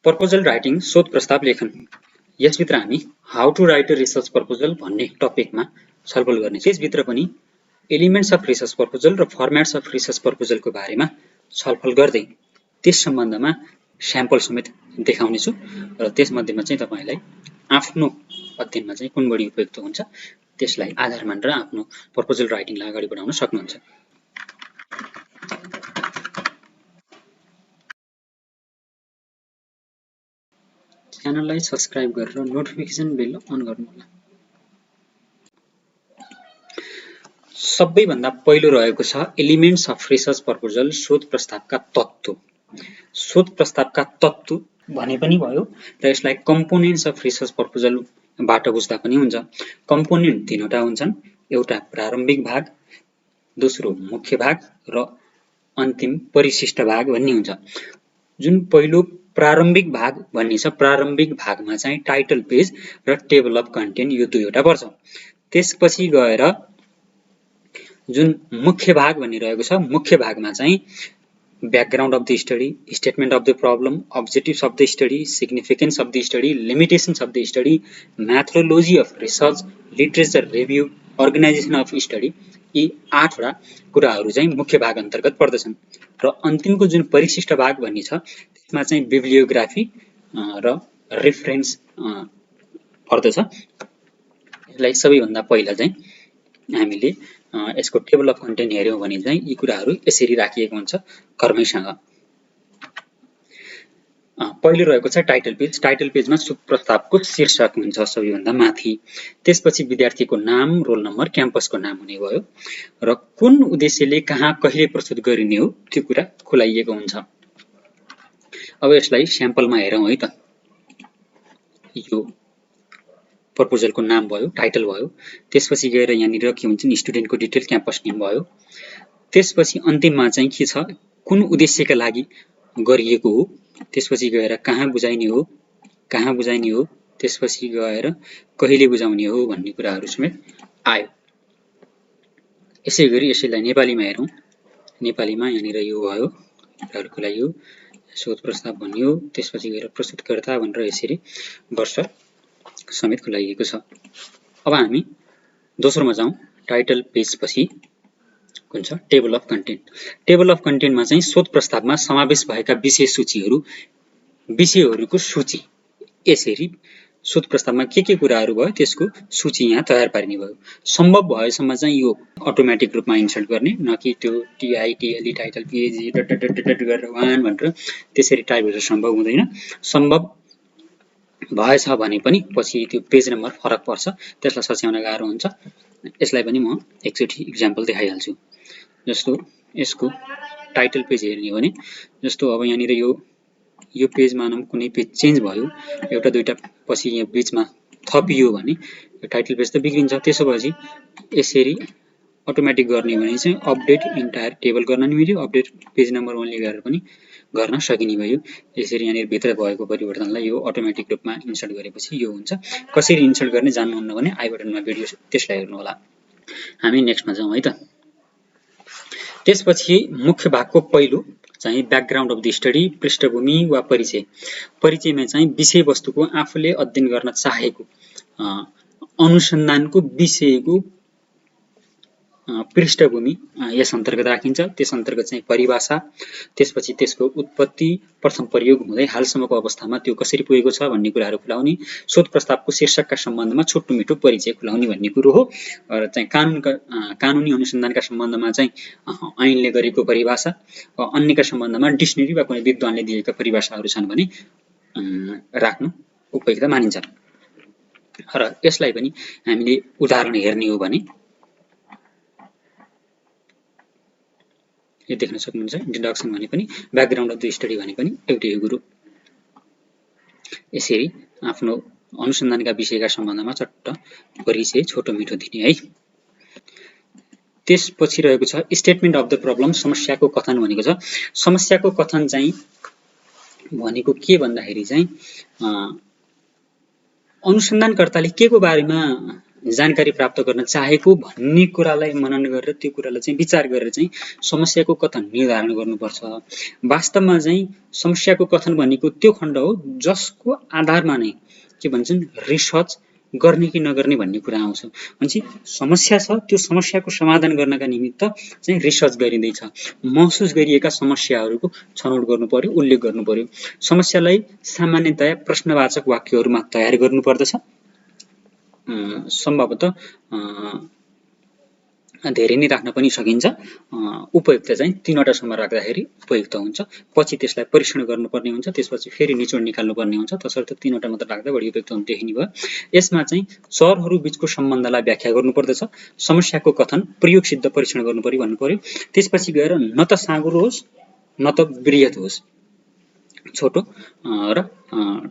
Proposal writing शोध प्रस्ताव लेखन। यसभित्र हामी how to write a research proposal भन्ने टपिकमा छलफल गर्ने। त्यसभित्र पनि एलिमेन्ट्स अफ रिसर्च प्रपोजल र फर्म्याट्स अफ रिसर्च प्रपोजलको बारेमा छलफल गर्दै त्यस सम्बन्धमा स्याम्पल समेत देखाउने छु र त्यसमध्येमा चाहिँ तपाईलाई आफ्नो अध्ययनमा चाहिँ कुन बढी उपयुक्त हुन्छ त्यसलाई आधार मानेर आफ्नो प्रपोजल राइटिङलाई अगाडि बढाउन सक्नुहुन्छ। च्यानललाई सब्स्क्राइब गरेर नोटिफिकेसन बेल अन गर्नु होला। सबैभन्दा पहिलो रहेको छ एलिमेन्ट्स अफ रिसर्च प्रपोजल, शोध प्रस्तावका तत्त्व। शोध प्रस्तावका तत्त्व भने पनि भयो र यसलाई कम्पोनेन्ट्स अफ रिसर्च प्रपोजल बाट बुझ्दा पनि हुन्छ। कम्पोनेन्ट तीनवटा हुन्छन्, एउटा प्रारम्भिक भाग, दोस्रो मुख्य भाग र अन्तिम परिशिष्ट भाग भन्ने हुन्छ। जुन पहिलो प्रारम्भिक भाग भन्ने छ, प्रारम्भिक भागमा चाहिँ टाइटल पेज र टेबल अफ कन्टेन्ट यो दुईवटा पर्छ। त्यसपछि गएर जुन मुख्य भाग भन्ने रहेको छ, मुख्य भागमा चाहिँ background of the study, statement of the problem, objectives of the study, significance of the study, limitations of the study, methodology of research, literature review, organisation of study, यी 8 वटा कुराहरू चाहिँ मुख्य भाग अन्तर्गत पर्दछन्। र अन्तिमको जुन परिशिष्ट भाग भन्ने छ त्यसमा चाहिँ बिब्लियोग्राफी र रेफरेन्स पर्दछ। यसलाई सबैभन्दा पहिला चाहिँ हामीले यसको टेबल अफ कन्टेन्ट हेर्यौं भने चाहिँ यी कुराहरू यसरी राखिएको हुन्छ क्रमैसँग। पहिलो रहेको छ टाइटल पेज। टाइटल पेजमा शोध प्रस्तावको शीर्षक हुन्छ सबैभन्दा माथि। त्यसपछि विद्यार्थीको नाम, रोल नम्बर, क्याम्पसको नाम हुने भयो र कुन उद्देश्यले कहाँ कहिले प्रस्तुत गरिने हो त्यो कुरा खुलाइएको हुन्छ। अब यसलाई स्याम्पलमा हेरौँ है त। यो प्रपोजलको नाम भयो, टाइटल भयो, त्यसपछि गएर यहाँनिर के हुन्छ नि स्टुडेन्टको डिटेल, क्याम्पस नेम भयो। त्यसपछि अन्तिममा चाहिँ के छ, कुन उद्देश्यका लागि गरिएको हो, त्यसपछि गएर कहाँ बुझाइने हो, कहाँ बुझाइने हो, त्यसपछि गएर कहिले बुझाउने हो भन्ने कुराहरू समेत आयो। यसैगरी यसैलाई नेपालीमा हेरौँ। नेपालीमा यहाँनिर यो भयो, कुराहरू खुलाइयो, शोध प्रस्ताव भनियो, त्यसपछि गएर प्रस्तुतकर्ता भनेर यसरी वर्ष समेत खुलाइएको छ। अब हामी दोस्रोमा जाउँ। टाइटल पेज पछि कुन छ, table of content. Table of कन्टेन्टमा चाहिँ शोध प्रस्तावमा समावेश भएका विषय सूचीहरू, विषयहरूको सूची, यसरी शोध प्रस्तावमा के कुराहरू भयो त्यसको सूची यहाँ तयार पारिने भयो। सम्भव भएसम्म चाहिँ यो अटोमेटिक रूपमा इन्सर्ट गर्ने, न कि त्यो टिआइटिएलई टाइटल पिएचडी गरेर 1 भनेर त्यसरी टाइप गरेर सम्भव हुँदैन। सम्भव भएछ भने पनि पछि त्यो पेज नम्बर फरक पर्छ, त्यसलाई सच्याउन गाह्रो हुन्छ। यसलाई पनि म एकचोटि इक्जाम्पल देखाइहाल्छु। जस्तो यसको टाइटल पेज हेर्ने हो भने, जस्तो अब यहाँनिर यो पेज मानौँ कुनै पेज चेन्ज भयो, एउटा दुईटा पछि यहाँ बीचमा थपियो भने यो टाइटल पेज त बिग्रिन्छ। त्यसो भएपछि यसरी अटोमेटिक गर्ने भने चाहिँ अपडेट इन्टायर टेबल गर्न नि मिल्यो, अपडेट पेज नम्बर ओन्ली गरेर पनि गर्न सकिने भयो। यसरी यहाँनिर भित्र भएको परिवर्तनलाई यो अटोमेटिक रूपमा इन्सर्ट गरेपछि यो हुन्छ। कसरी इन्सर्ट गर्ने जान्नुहुन्न भने आई बटनमा भिडियो त्यसलाई हेर्नु होला। हामी नेक्स्टमा जाउँ है त। त्यसपछि मुख्य भागको पहिलो चाहिँ ब्याकग्राउन्ड अफ द स्टडी, पृष्ठभूमि वा परिचय। परिचयमा चाहिँ विषयवस्तुको आफूले अध्ययन गर्न चाहेको अनुसन्धानको विषयको पृष्ठभूमि यस अन्तर्गत राखिन्छ। त्यस अन्तर्गत चाहिँ परिभाषा, त्यसपछि त्यसको उत्पत्ति, प्रथम प्रयोग हुँदै हालसम्मको अवस्थामा त्यो कसरी पुगेको छ भन्ने कुराहरू खुलाउने, शोध प्रस्तावको शीर्षकका सम्बन्धमा छोटो मिठो परिचय खुलाउने भन्ने कुरो हो। र चाहिँ कानुनी अनुसन्धानका सम्बन्धमा चाहिँ ऐनले गरेको परिभाषा, अन्यका सम्बन्धमा डिक्सनरी वा कुनै विद्वानले दिएका परिभाषाहरू छन् भने राख्नु उपयुक्त मानिन्छ। र यसलाई पनि हामीले उदाहरण हेर्ने हो भने यो देख्न सक्नुहुन्छ। इन्ट्रोडक्सन भने पनि, ब्याकग्राउन्ड अफ द स्टडी भने पनि एउटै कुरो। यसरी आफ्नो अनुसन्धानका विषयका सम्बन्धमा चट्ट परिचय छोटो मिठो दिने है। त्यसपछि रहेको छ स्टेटमेन्ट अफ द प्रब्लम, समस्याको कथन भनेको छ। समस्याको कथन चाहिँ भनेको के भन्दाखेरि चाहिँ अनुसन्धानकर्ताले के को बारेमा जानकारी प्राप्त गर्न चाहेको भन्ने कुरालाई मनन गरेर त्यो कुरालाई चाहिँ विचार गरेर चाहिँ समस्याको कथन निर्धारण गर्नुपर्छ। वास्तवमा चाहिँ समस्याको कथन भनेको त्यो खण्ड हो जसको आधारमा नै के भन्छन् रिसर्च गर्ने कि नगर्ने भन्ने कुरा आउँछ। भनेपछि समस्या छ, त्यो समस्याको समाधान गर्नका निमित्त चाहिँ रिसर्च गरिँदैछ। महसुस गरिएका समस्याहरूको छनौट गर्नु पर्यो, उल्लेख गर्नु पर्यो। समस्यालाई सामान्यतया प्रश्नवाचक वाक्यहरूमा तयार गर्नुपर्दछ। सम्भवतः धेरै नै राख्न पनि सकिन्छ। उपयुक्त चाहिँ 3 वटासम्म राख्दाखेरि उपयुक्त हुन्छ। पछि त्यसलाई परीक्षण गर्नुपर्ने हुन्छ, त्यसपछि फेरि निचोड निकाल्नुपर्ने हुन्छ। तसर्थ 3 वटा मात्र राख्दा बढी उपयुक्त हुन्छ देखिने भयो। यसमा चाहिँ चरहरू बीचको सम्बन्धलाई व्याख्या गर्नुपर्दछ। समस्याको कथन प्रयोग सिद्ध परीक्षण गर्नु पर्यो भन्नु पर्यो। त्यसपछि गएर न त साँगुरो होस् न त बृहत होस्, छोटो र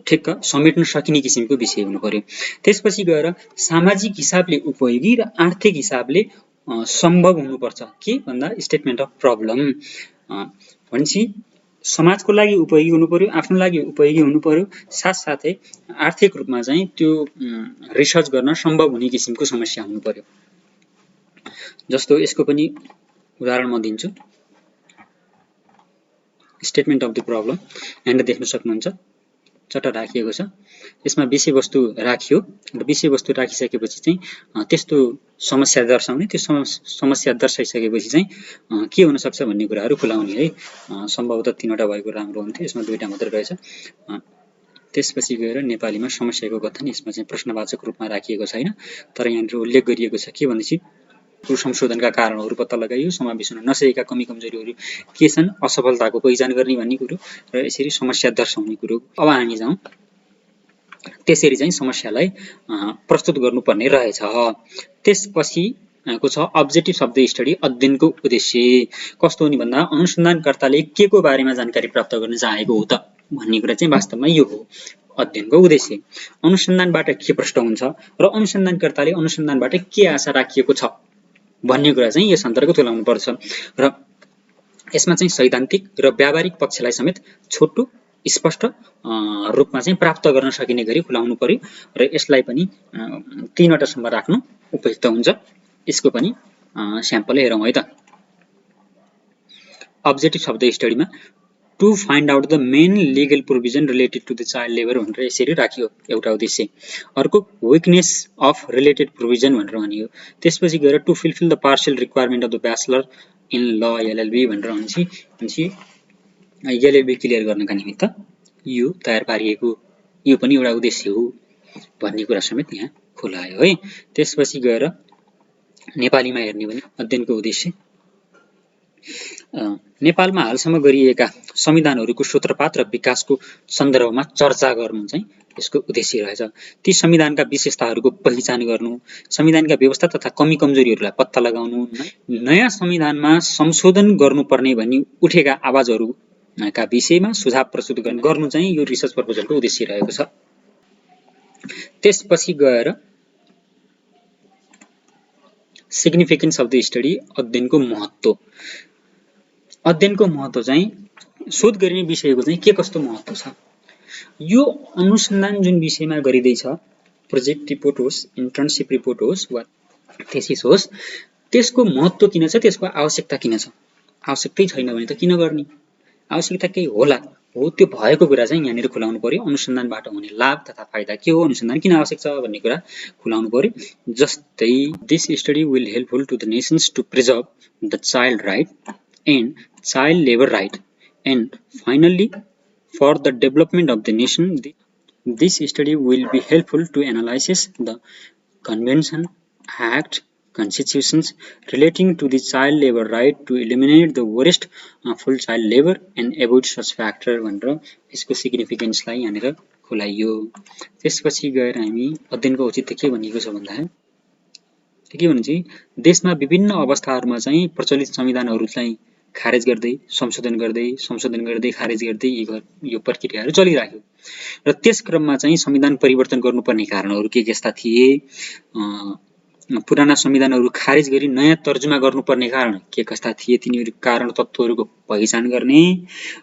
ठिक्क समेट्न सकिने किसिमको विषय हुनु पर्यो। त्यसपछि गएर सामाजिक हिसाबले उपयोगी र आर्थिक हिसाबले सम्भव हुनुपर्छ। के भन्दा स्टेटमेन्ट अफ प्रब्लम भनेपछि समाजको लागि उपयोगी हुनु पर्यो, आफ्नो लागि उपयोगी हुनु पर्यो, साथसाथै आर्थिक रूपमा चाहिँ त्यो रिसर्च गर्न सम्भव हुने किसिमको समस्या हुनु पर्यो। जस्तो यसको पनि उदाहरण म दिन्छु। स्टेटमेन्ट अफ द प्रब्लम यहाँनिर देख्न सक्नुहुन्छ, चट्ट राखिएको छ। यसमा विषयवस्तु राखियो र विषयवस्तु राखिसकेपछि चाहिँ त्यस्तो समस्या दर्शाउने, त्यो समस्या दर्शाइसकेपछि चाहिँ के हुन सक्छ भन्ने कुराहरू खुलाउने है। सम्भवतः 3 वटा भएको राम्रो हुन्थ्यो, यसमा 2 वटा मात्र रहेछ। त्यसपछि गएर नेपालीमा समस्याको कथन यसमा चाहिँ प्रश्नवाचक रूपमा राखिएको छैन, तर यहाँनिर उल्लेख गरिएको छ के भनेपछि संशोधनका कारणहरू पत्ता लगाइयो, समावेश हुन नसकेका कमी कमजोरीहरू के छन्, असफलताको पहिचान गर्ने भन्ने कुरो र यसरी समस्या दर्शाउने कुरो। अब हामी जाउँ त्यसरी चाहिँ समस्यालाई प्रस्तुत गर्नुपर्ने रहेछ। त्यसपछि को छ अब्जेक्टिभ शब्द स्टडी, अध्ययनको उद्देश्य कस्तो हुने भन्दा अनुसन्धानकर्ताले के को बारेमा जानकारी प्राप्त गर्न चाहेको हो त भन्ने कुरा चाहिँ वास्तवमा यो हो अध्ययनको उद्देश्य। अनुसन्धानबाट के प्रश्न हुन्छ र अनुसन्धानकर्ताले अनुसन्धानबाट के आशा राखिएको छ भन्ने कुरा चाहिँ यस अन्तर्गत तुल्याउनु पर्छ। र यसमा चाहिँ सैद्धान्तिक र व्यावहारिक पक्षलाई समेत छोटो स्पष्ट रूपमा चाहिँ प्राप्त गर्न सकिने गरी खुलाउनु पर्यो र यसलाई पनि 3 वटासम्म राख्नु उपयुक्त हुन्छ। यसको पनि स्याम्पल हेरौँ है त। अब्जेक्टिभ शब्द स्टडीमा to find out the main legal provision related to the child labour भनेर यसरी राखियो एउटा उद्देश्य। अर्को विकनेस अफ रिलेटेड प्रोभिजन भनेर भनियो। त्यसपछि गएर to fulfil the partial requirement of the bachelor in law LLB भनेर भनेपछि एलएलबी क्लियर गर्नका निमित्त यो तयार पारिएको यो पनि एउटा उद्देश्य हो भन्ने कुरा समेत यहाँ खुलायो है। त्यसपछि गएर नेपालीमा हेर्ने भने अध्ययनको उद्देश्य नेपालमा हालसम्म गरिएका संविधानहरूको सूत्रपात र विकासको सन्दर्भमा चर्चा गर्नु चाहिँ यसको उद्देश्य रहेछ। ती संविधानका विशेषताहरूको पहिचान गर्नु, संविधानका व्यवस्था तथा कमी कमजोरीहरूलाई पत्ता लगाउनु, नयाँ संविधानमा संशोधन गर्नुपर्ने भनी उठेका आवाजहरूका विषयमा सुझाव प्रस्तुत गर्नु चाहिँ यो रिसर्च प्रपोजलको उद्देश्य रहेको छ। त्यसपछि गएर सिग्निफिकेन्स अफ द स्टडी, अध्ययनको महत्त्व। अध्ययनको महत्त्व चाहिँ शोध गरिने विषयको चाहिँ के कस्तो महत्त्व छ, यो अनुसन्धान जुन विषयमा गरिँदैछ, प्रोजेक्ट रिपोर्ट होस्, इन्टर्नसिप रिपोर्ट होस् वा थेसिस होस्, त्यसको महत्त्व किन छ, त्यसको आवश्यकता किन छ। आवश्यकतै छैन भने त किन गर्ने, आवश्यकता केही होला हो, त्यो भएको कुरा चाहिँ यहाँनिर खुलाउनु पर्यो। अनुसन्धानबाट हुने लाभ तथा फाइदा के हो, अनुसन्धान किन आवश्यक छ भन्ने कुरा खुलाउनु पर्यो। जस्तै this study will helpful to the nations to preserve the child right and child labour right and finally for the development of the nation. This study will be helpful to analyze the convention, act, constitutions relating to the child labor right to eliminate the worst full child labor and avoid such factor भनेर यसको सिग्निफिकेन्सलाई यहाँनिर खुलाइयो। त्यसपछि गएर हामी अध्ययनको औचित्य के भनिएको छ भन्दाखेरि के भन्छ, देशमा विभिन्न अवस्थाहरूमा चाहिँ प्रचलित संविधानहरूलाई खारेज गर्दै संशोधन गर्दै खारेज गर्दै यो प्रक्रियाहरू चलिराख्यो र त्यस क्रममा चाहिँ संविधान परिवर्तन गर्नुपर्ने कारणहरू के कस्ता थिए, पुराना संविधानहरू खारेज गरी नयाँ तर्जुमा गर्नुपर्ने कारण के कस्ता थिए, तिनीहरू कारण तत्त्वहरूको पहिचान गर्ने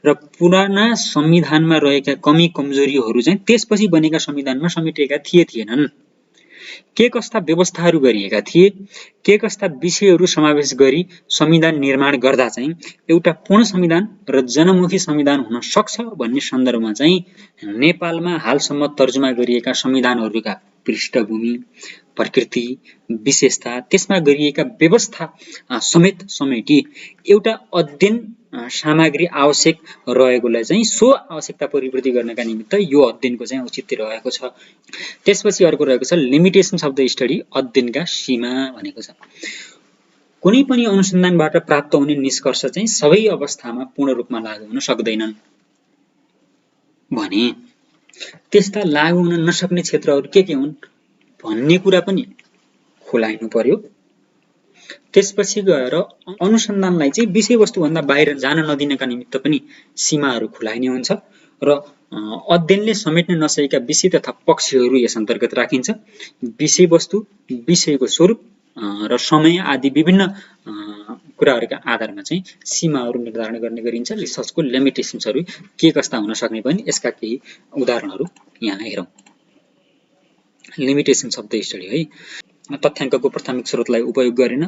र पुराना संविधानमा रहेका कमी कमजोरीहरू चाहिँ त्यसपछि बनेका संविधानमा समेटिएका थिएनन्, के कस्ता व्यवस्थाहरू गरिएका थिए, के कस्ता विषयहरू समावेश गरी संविधान निर्माण गर्दा चाहिँ एउटा पूर्ण संविधान र जनमुखी संविधान हुन सक्छ भन्ने सन्दर्भमा चाहिँ नेपालमा हालसम्म तर्जुमा गरिएका संविधानहरूका पृष्ठभूमि, प्रकृति, विशेषता, त्यसमा गरिएका व्यवस्था समेत समेटी एउटा अध्ययन सामग्री आवश्यक रहेकोलाई चाहिँ सो आवश्यकता परिपूर्ति गर्नका निमित्त यो अध्ययनको चाहिँ औचित्य रहेको छ। त्यसपछि अर्को रहेको छ लिमिटेसन्स अफ द स्टडी, अध्ययनका सीमा भनेको छ। कुनै पनि अनुसन्धानबाट प्राप्त हुने निष्कर्ष चाहिँ सबै अवस्थामा पूर्ण रूपमा लागू हुन सक्दैनन् भने त्यस्ता लागू हुन नसक्ने क्षेत्रहरू के हुन् भन्ने कुरा पनि खुलाइनु पर्यो। त्यसपछि गएर अनुसन्धानलाई चाहिँ विषयवस्तुभन्दा बाहिर जान नदिनका निमित्त पनि सीमाहरू खुलाइने हुन्छ र अध्ययनले समेट्न नसकेका विषय तथा पक्षहरू यस अन्तर्गत राखिन्छ। विषयवस्तु, विषयको स्वरूप र समय आदि विभिन्न कुराहरूका आधारमा चाहिँ सीमाहरू निर्धारण गर्ने गरिन्छ। रिसर्चको लिमिटेसन्सहरू के कस्ता हुन सक्ने पनि यसका केही उदाहरणहरू यहाँ हेरौँ। लिमिटेसन्स अफ द स्टडी है, तथ्याङ्कको प्राथमिक स्रोतलाई उपयोग गरेन।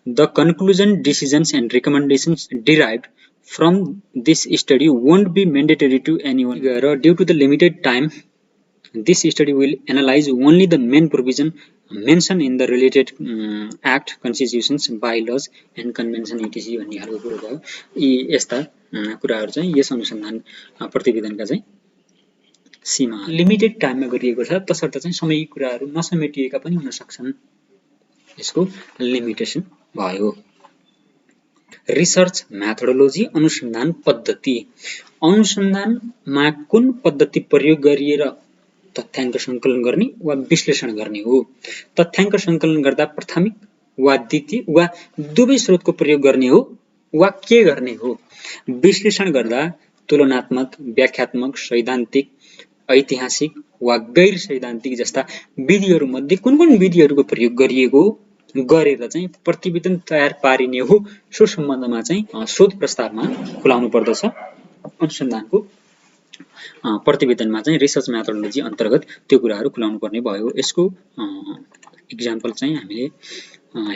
The conclusion, decisions and recommendations derived from this study won't be mandatory to anyone. Due to the limited time, this study will analyze only the main provision mentioned in the related act, constitutions, bylaws and convention etc. भन्ने खालको कुरा भयो। यी यस्ता कुराहरू चाहिँ यस अनुसन्धान प्रतिवेदनका चाहिँ सीमा लिमिटेड टाइममा गरिएको छ, तसर्थ चाहिँ समय कुराहरू नसमेटिएका पनि हुन सक्छन्, यसको लिमिटेसन भयो। रिसर्च मेथोडोलोजी, अनुसन्धान पद्धति, अनुसन्धानमा कुन पद्धति प्रयोग गरिएर तथ्याङ्क सङ्कलन गर्ने वा विश्लेषण गर्ने हो। तथ्याङ्क सङ्कलन गर्दा प्राथमिक वा द्वितीय वा दुवै स्रोतको प्रयोग गर्ने हो वा के गर्ने हो। विश्लेषण गर्दा तुलनात्मक, व्याख्यात्मक, सैद्धान्तिक, ऐतिहासिक वा गैर सैद्धान्तिक जस्ता विधिहरू मध्ये कुन कुन विधिहरूको प्रयोग गरिएको गरेर चाहिँ प्रतिवेदन तयार पारिने हो, सो सम्बन्धमा चाहिँ शोध प्रस्तावमा खुलाउनु पर्दछ। अनुसन्धानको प्रतिवेदनमा चाहिँ रिसर्च मेथोडोलोजी अन्तर्गत त्यो कुराहरू खुलाउनु पर्ने भयो। यसको इक्जाम्पल चाहिँ हामीले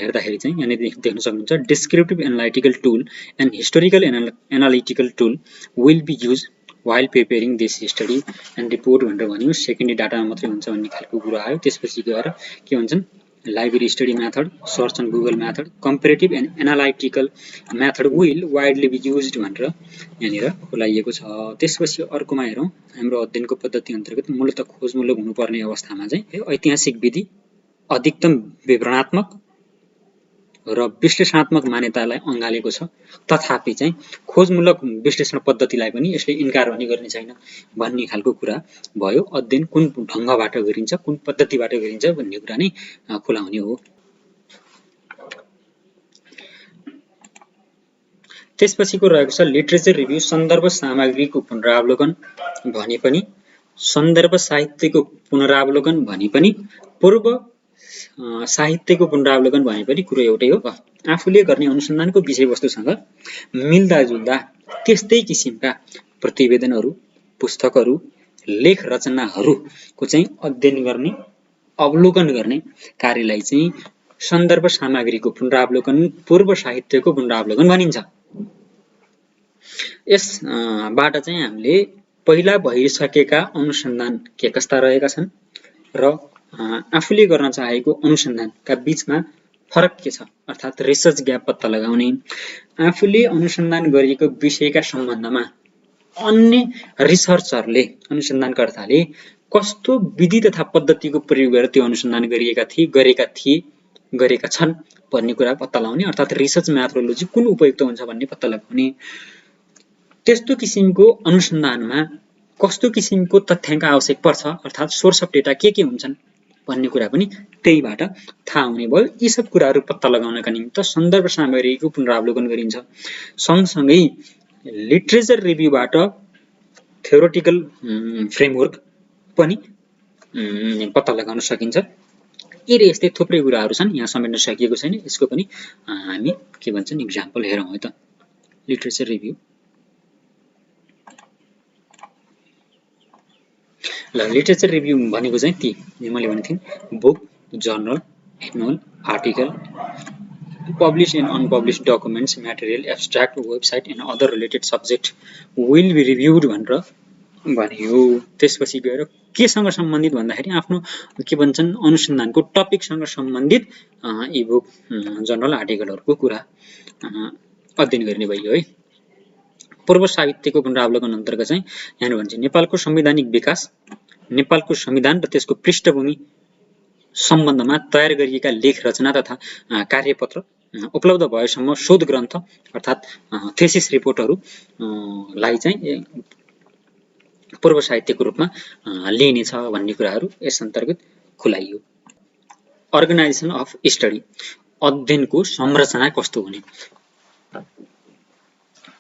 हेर्दाखेरि चाहिँ यहाँनिर देख्न सक्नुहुन्छ। Descriptive analytical tool and historical analytical tool will be use while preparing this study and report भनेर भन्यो। सेकेन्डरी डाटामा मात्रै हुन्छ भन्ने खालको कुरा आयो। त्यसपछि गएर के भन्छन्, library study method, search on Google method, comparative and analytical method will widely be used भनेर यहाँनिर खुलाइएको छ। त्यसपछि अर्कोमा हेरौँ, हाम्रो अध्ययनको पद्धति अन्तर्गत मूलतः खोजमूलक हुनुपर्ने अवस्थामा चाहिँ ऐतिहासिक विधि अधिकतम विवरणात्मक र विश्लेषणात्मक मान्यतालाई अँगालेको छ। तथापि चाहिँ खोजमूलक विश्लेषण पद्धतिलाई पनि यसले इन्कार पनि गर्ने छैन भन्ने खालको कुरा भयो। अध्ययन कुन ढङ्गबाट गरिन्छ, कुन पद्धतिबाट गरिन्छ भन्ने कुरा नै खुलाउने हो। त्यसपछिको रहेको छ लिटरेचर रिभ्यू, सन्दर्भ सामग्रीको पुनरावलोकन भने पनि, सन्दर्भ साहित्यको पुनरावलोकन भने पनि, पूर्व साहित्यको पुनरावलोकन भने पनि कुरो एउटै हो। आफूले गर्ने अनुसन्धानको विषयवस्तुसँग मिल्दाजुल्दा त्यस्तै किसिमका प्रतिवेदनहरू, पुस्तकहरू, लेख रचनाहरूको चाहिँ अध्ययन गर्ने, अवलोकन गर्ने कार्यलाई चाहिँ सन्दर्भ सामग्रीको पुनरावलोकन, पूर्व साहित्यको पुनरावलोकन भनिन्छ। यसबाट चाहिँ हामीले पहिला भइसकेका अनुसन्धान के कस्ता रहेका छन् र आफूले गर्न चाहेको अनुसन्धानका बीचमा फरक के छ, अर्थात् रिसर्च ग्याप पत्ता लगाउने, आफूले अनुसन्धान गरिएको विषयका सम्बन्धमा अन्य रिसर्चरले, अनुसन्धानकर्ताले कस्तो विधि तथा पद्धतिको प्रयोग गरेर त्यो अनुसन्धान गरेका छन् भन्ने कुरा पत्ता लगाउने, अर्थात् रिसर्च मेथोडोलोजी कुन उपयुक्त हुन्छ भन्ने पत्ता लगाउने। त्यस्तो किसिमको अनुसन्धानमा कस्तो किसिमको तथ्याङ्क आवश्यक पर्छ, अर्थात् सोर्स अफ डेटा के हुन्छन् भन्ने कुरा पनि त्यहीबाट थाहा हुने भयो। यी सब कुराहरू पत्ता लगाउनका निमित्त सन्दर्भ सामग्रीको पुनरावलोकन गरिन्छ। सँगसँगै लिटरेचर रिभ्यूबाट थ्योरेटिकल फ्रेमवर्क पनि पत्ता लगाउन सकिन्छ। यस्तै थुप्रै कुराहरू छन्, यहाँ समेट्न सकिएको छैन। यसको पनि हामी के भन्छन् इक्जाम्पल हेरौँ है त। लिटरेचर रिभ्यू ल, लिटरेचर रिभ्यू भनेको चाहिँ ती मैले भनेको थिएँ book, journal, annual, article, published and unpublished documents, material, abstract, website and other related subject will be reviewed भनेर भन्यो। त्यसपछि गएर केसँग सम्बन्धित भन्दाखेरि आफ्नो के भन्छन् अनुसन्धानको टपिकसँग सम्बन्धित इबुक जर्नल आर्टिकलहरुको कुरा अध्ययन गर्ने भयो है। पूर्व साहित्यको पुनरावलोकन अन्तर्गत चाहिँ यहाँ भन्छ नेपालको संवैधानिक विकास, नेपालको संविधान र त्यसको पृष्ठभूमि सम्बन्धमा तयार गरिएका लेख रचना तथा कार्यपत्र उपलब्ध भएसम्म शोध ग्रन्थ अर्थात थेसिस रिपोर्टहरुलाई चाहिँ पूर्व साहित्यको रूपमा लिइनेछ भन्ने कुराहरु यस अन्तर्गत खुलाइयो। अर्गनाइजेसन अफ स्टडी, अध्ययनको संरचना कस्तो हुने।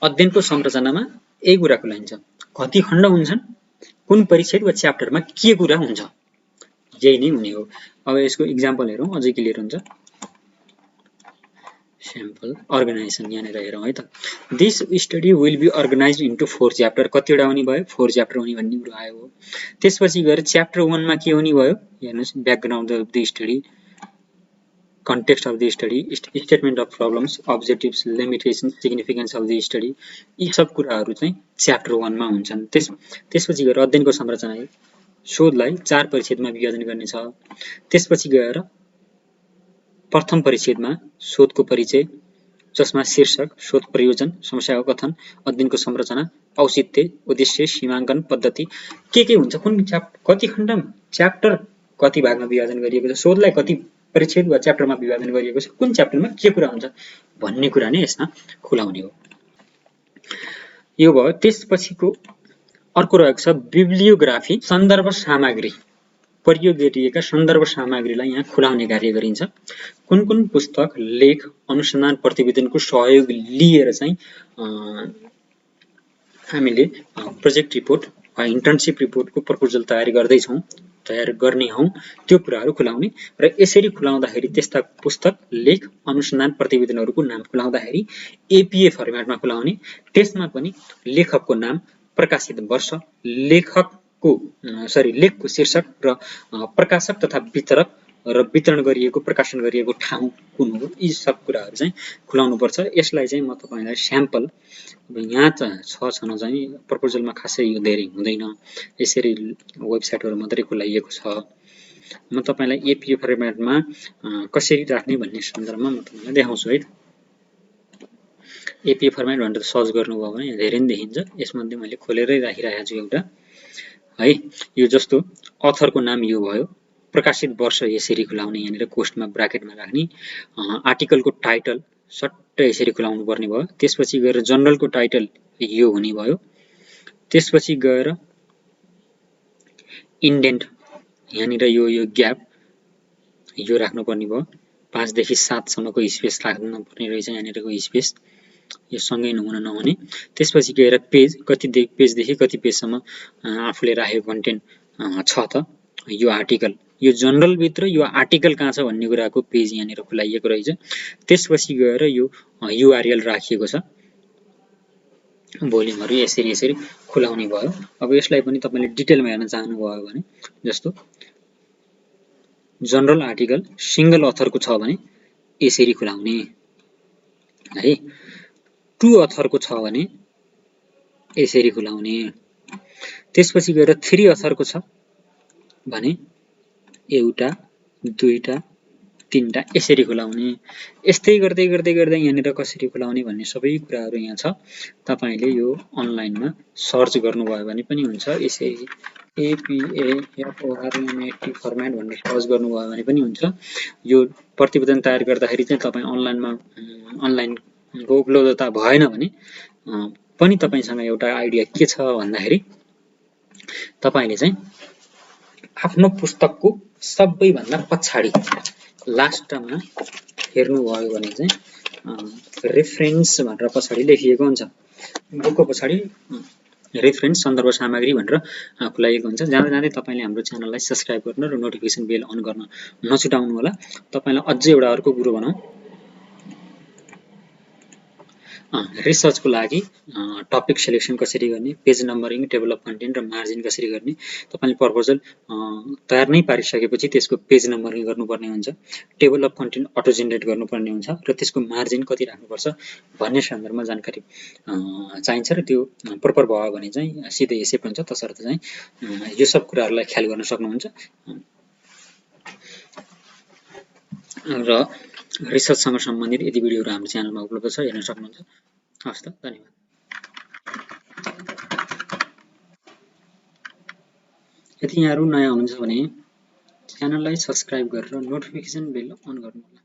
अध्ययनको संरचनामा यही कुरा खुलाइन्छ, कति खण्ड हुन्छन्, कुन परिच्छेद वा च्याप्टरमा के कुरा हुन्छ, यही नै हुने हो। अब यसको इक्जाम्पल हेरौं, अझै क्लियर हुन्छ। सैम्पल अर्गनाइजेसन यहाँनिर हेरौं है त। This study will be organised into 4 chapter, कतिवटा हुने भयो 4 च्याप्टर हुने भन्ने कुरा आयो हो। त्यसपछि गएर च्याप्टर 1 मा के हुने भयो, हेर्नुस् background of the study, context of the study, statement of problems, objectives, limitations, significance of the study, यी सब कुराहरु चाहिँ च्याप्टर 1 मा हुन्छन्। त्यसपछि गएर अध्ययनको संरचना, शोधलाई 4 परिच्छेदमा विभाजन गर्ने छ। त्यसपछि गएर प्रथम परिच्छेदमा शोधको परिचय, जसमा शीर्षक, शोध प्रयोजन, समस्याको कथन, अध्ययनको संरचना, औचित्य, उद्देश्य, सीमाङ्कन पद्धति के हुन्छ, कुन कति खण्ड च्याप्टर कति भागमा विभाजन गरिएको छ, शोधलाई कति परिच्छेद वा च्याप्टरमा विभाजन गरिएको छ, कुन च्याप्टरमा के कुरा हुन्छ भन्ने कुरा नै यसमा खुलाउने हो। यो भयो। त्यसपछिको अर्को रहेको छ बिब्लियोग्राफी, सन्दर्भ सामग्री, प्रयोग गरिएका सन्दर्भ सामग्रीलाई यहाँ खुलाउने कार्य गरिन्छ। कुन कुन पुस्तक, लेख, अनुसन्धान प्रतिवेदनको सहयोग लिएर चाहिँ हामीले प्रोजेक्ट रिपोर्ट वा इन्टर्नशिप रिपोर्टको प्रपोजल तयार गर्ने हौं, त्यो कुराहरु खुलाउने। र यसरी खुलाउँदाखेरि त्यस्ता पुस्तक, लेख, अनुसन्धान प्रतिवेदनहरुको नाम खुलाउँदाखेरि एपीए फर्मेटमा खुलाउने। त्यसमा पनि लेखकको नाम, प्रकाशित वर्ष, लेखको शीर्षक र प्रकाशक तथा वितरक र वितरण गरिएको, प्रकाशन गरिएको ठाउँ कुन हो, यी सब कुराहरु चाहिँ खुलाउनु पर्छ। यसलाई चाहिँ म तपाईलाई स्याम्पल यहाँ छन चाहिँ प्रपोजलमा खासै यो धेरै हुँदैन, यसरी वेबसाइटहरु मात्रै खुलाइएको छ। म तपाईलाई एपीए फर्मेटमा कसरी राख्ने भन्ने सन्दर्भमा म तपाईलाई देखाउँछु है। एपीए फर्मेट भनेर सर्च गर्नुभयो भने धेरै नै देखिन्छ। यसमध्ये मैले खोलेरै राखिरहेको छु एउटा है। यो जस्तो अथरको नाम यो भयो, प्रकाशित वर्ष यसरी खुलाउने, यहाँनिर कोष्टमा ब्राकेटमा राख्ने, आर्टिकलको टाइटल सट्टै यसरी खुलाउनु पर्ने भयो। त्यसपछि गएर जर्नलको टाइटल यो हुने भयो। त्यसपछि गएर इन्डेन्ट, यहाँनिर यो ग्याप यो राख्नु पर्ने भयो। 5 देखि 7 सम्मको स्पेस राख्नु पर्ने रहेछ यहाँनिरको स्पेस, यो सँगै नहुने। त्यसपछि गएर पेज, कति पेजदेखि कति पेजसम्म आफूले राखेको कन्टेन्ट छ त, यो आर्टिकल, यो जर्नल भित्र यो आर्टिकल कहाँ छ भन्ने कुराको पेज यहाँनिर खुलाइएको रहेछ। त्यसपछि गएर यो युआरएल राखिएको छ, भोल्युमहरु यसरी खुलाउने भयो। अब यसलाई पनि तपाईले डिटेलमा हेर्न चाहनुभयो भने, जस्तो जनरल आर्टिकल सिंगल अथरको छ भने यसरी खुलाउने है, 2 अथरको छ भने यसरी खुलाउने। त्यसपछि गएर 3 अथरको छ भने एउटा, दुईटा, तीनटा यसरी खुलाउने। यस्तै गर्दै यहाँनिर कसरी खुलाउने भन्ने सबै कुराहरु यहाँ छ। तपाईले यो अनलाइनमा सर्च गर्नुभयो भने पनि हुन्छ। यसरी APAFORMAT फर्मेट भनेर सर्च गर्नुभयो भने पनि हुन्छ। यो प्रतिवेदन तयार गर्दाखेरि चाहिँ तपाई अनलाइनको उपलब्धता भएन भने पनि तपाईसँग एउटा आइडिया के छ भन्दाखेरि तपाईले चाहिँ आफ्नो पुस्तकको सबैभन्दा पछाडी लास्टमा हेर्नुभयो भने चाहिँ रेफरेन्स भनेर पछाडी लेखिएको हुन्छ। बुकको पछाडी रेफरेन्स, सन्दर्भ सामग्री भनेर खुलाइएको हुन्छ। जाँदै तपाईले हाम्रो च्यानललाई सब्स्क्राइब गर्न र नोटिफिकेसन बेल अन गर्न नछुटाउनु होला। तपाईलाई अझै एउटा अर्को कुरो भनौं, रिसर्चको लागि टपिक सिलेक्सन कसरी गर्ने, page numbering, table of content र मार्जिन कसरी गर्ने, तपाईले प्रपोजल तयार नै पारिसकेपछि त्यसको पेज नम्बरिङ गर्नुपर्ने हुन्छ, table of content auto generate गर्नुपर्ने हुन्छ र त्यसको मार्जिन कति राख्नुपर्छ भन्ने सन्दर्भमा जानकारी चाहिन्छ र त्यो प्रोपर भयो भने चाहिँ सिधै एसेप्ट हुन्छ। तसर्थ चाहिँ यो सब कुराहरूलाई ख्याल गर्न सक्नुहुन्छ र रिसर्चसँग सम्बन्धित यति भिडियोहरू हाम्रो च्यानलमा उपलब्ध छ, हेर्न सक्नुहुन्छ। हस् त, धन्यवाद। यदि यहाँहरू नयाँ हुनुहुन्छ भने च्यानललाई सब्स्क्राइब गरेर नोटिफिकेसन बेल अन गर्नुहोला।